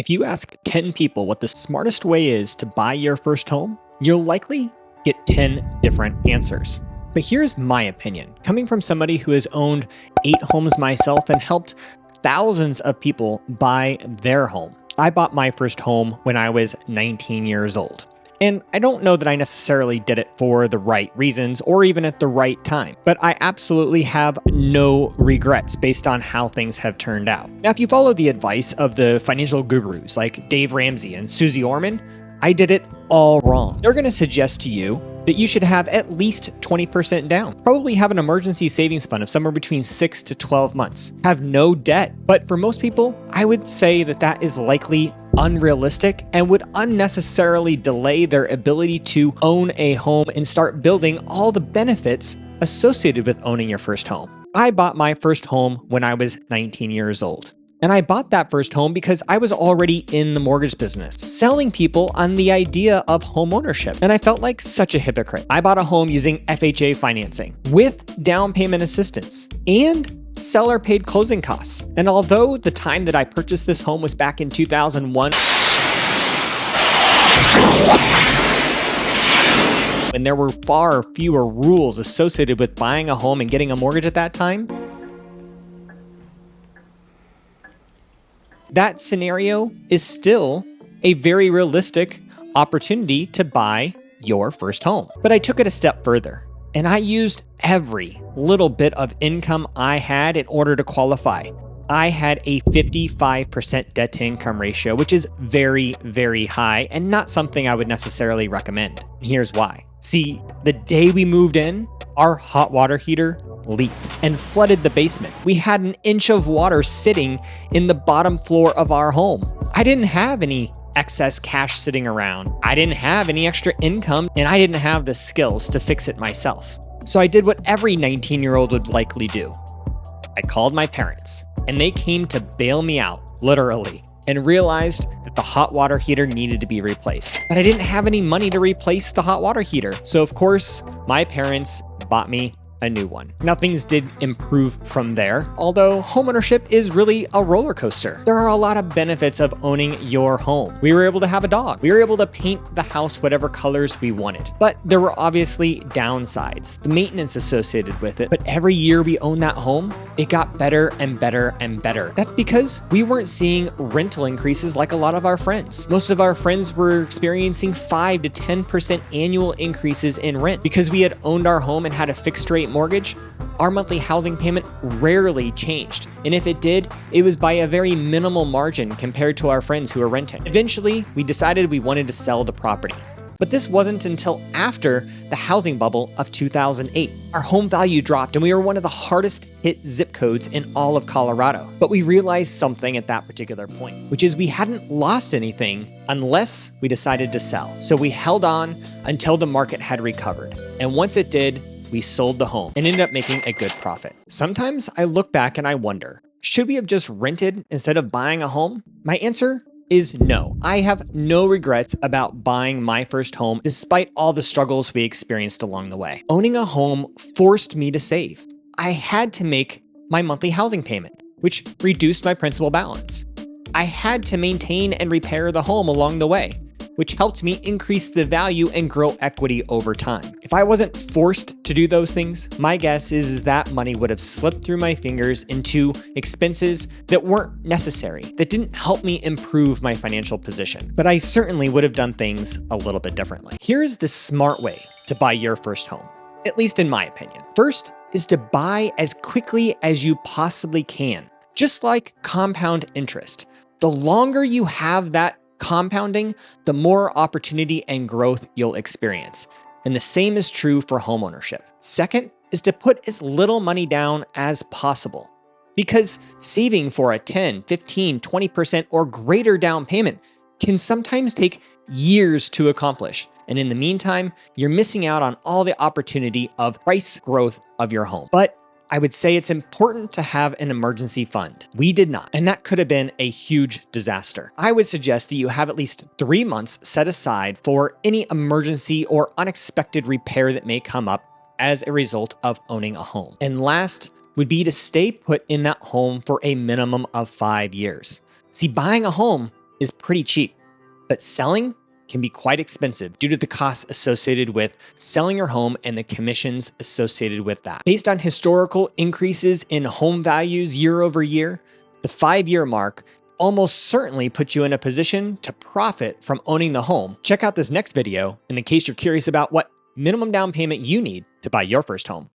If you ask 10 people what the smartest way is to buy your first home, you'll likely get 10 different answers. But here's my opinion, coming from somebody who has owned 8 homes myself and helped thousands of people buy their home. I bought my first home when I was 19 years old. And I don't know that I necessarily did it for the right reasons or even at the right time, but I absolutely have no regrets based on how things have turned out. Now, if you follow the advice of the financial gurus like Dave Ramsey and Susie Orman, I did it all wrong. They're going to suggest to you that you should have at least 20% down. Probably have an emergency savings fund of somewhere between 6 to 12 months. Have no debt. But for most people, I would say that that is likely unrealistic and would unnecessarily delay their ability to own a home and start building all the benefits associated with owning your first home. I bought my first home when I was 19 years old. And I bought that first home because I was already in the mortgage business, selling people on the idea of home ownership. And I felt like such a hypocrite. I bought a home using FHA financing with down payment assistance and seller paid closing costs. And although the time that I purchased this home was back in 2001, when there were far fewer rules associated with buying a home and getting a mortgage at that time, that scenario is still a very realistic opportunity to buy your first home. But I took it a step further and I used every little bit of income I had in order to qualify. I had a 55% debt to income ratio, which is very, very high and not something I would necessarily recommend. Here's why. See, the day we moved in, our hot water heater leaked and flooded the basement. We had an inch of water sitting in the bottom floor of our home. I didn't have any excess cash sitting around. I didn't have any extra income, and I didn't have the skills to fix it myself. So I did what every 19-year-old would likely do. I called my parents, and they came to bail me out, literally, and realized that the hot water heater needed to be replaced. But I didn't have any money to replace the hot water heater. So of course, my parents bought me a new one. Now things did improve from there, although homeownership is really a roller coaster. There are a lot of benefits of owning your home. We were able to have a dog. We were able to paint the house whatever colors we wanted. But there were obviously downsides, the maintenance associated with it. But every year we owned that home, it got better and better and better. That's because we weren't seeing rental increases like a lot of our friends. Most of our friends were experiencing 5 to 10% annual increases in rent. Because we had owned our home and had a fixed rate mortgage, our monthly housing payment rarely changed. And if it did, it was by a very minimal margin compared to our friends who were renting. Eventually, we decided we wanted to sell the property. But this wasn't until after the housing bubble of 2008. Our home value dropped and we were one of the hardest hit zip codes in all of Colorado. But we realized something at that particular point, which is we hadn't lost anything unless we decided to sell. So we held on until the market had recovered. And once it did, we sold the home and ended up making a good profit. Sometimes I look back and I wonder, should we have just rented instead of buying a home? My answer is no. I have no regrets about buying my first home despite all the struggles we experienced along the way. Owning a home forced me to save. I had to make my monthly housing payment, which reduced my principal balance. I had to maintain and repair the home along the way, which helped me increase the value and grow equity over time. If I wasn't forced to do those things, my guess is that money would have slipped through my fingers into expenses that weren't necessary, that didn't help me improve my financial position. But I certainly would have done things a little bit differently. Here's the smart way to buy your first home, at least in my opinion. First is to buy as quickly as you possibly can, just like compound interest. The longer you have that compounding, the more opportunity and growth you'll experience. And the same is true for homeownership. Second is to put as little money down as possible, because saving for a 10, 15, 20% or greater down payment can sometimes take years to accomplish. And in the meantime, you're missing out on all the opportunity of price growth of your home. But I would say it's important to have an emergency fund. We did not, and that could have been a huge disaster. I would suggest that you have at least 3 months set aside for any emergency or unexpected repair that may come up as a result of owning a home. And last would be to stay put in that home for a minimum of 5 years. See, buying a home is pretty cheap, but selling can be quite expensive due to the costs associated with selling your home and the commissions associated with that. Based on historical increases in home values year over year, the 5-year mark almost certainly puts you in a position to profit from owning the home. Check out this next video in the case you're curious about what minimum down payment you need to buy your first home.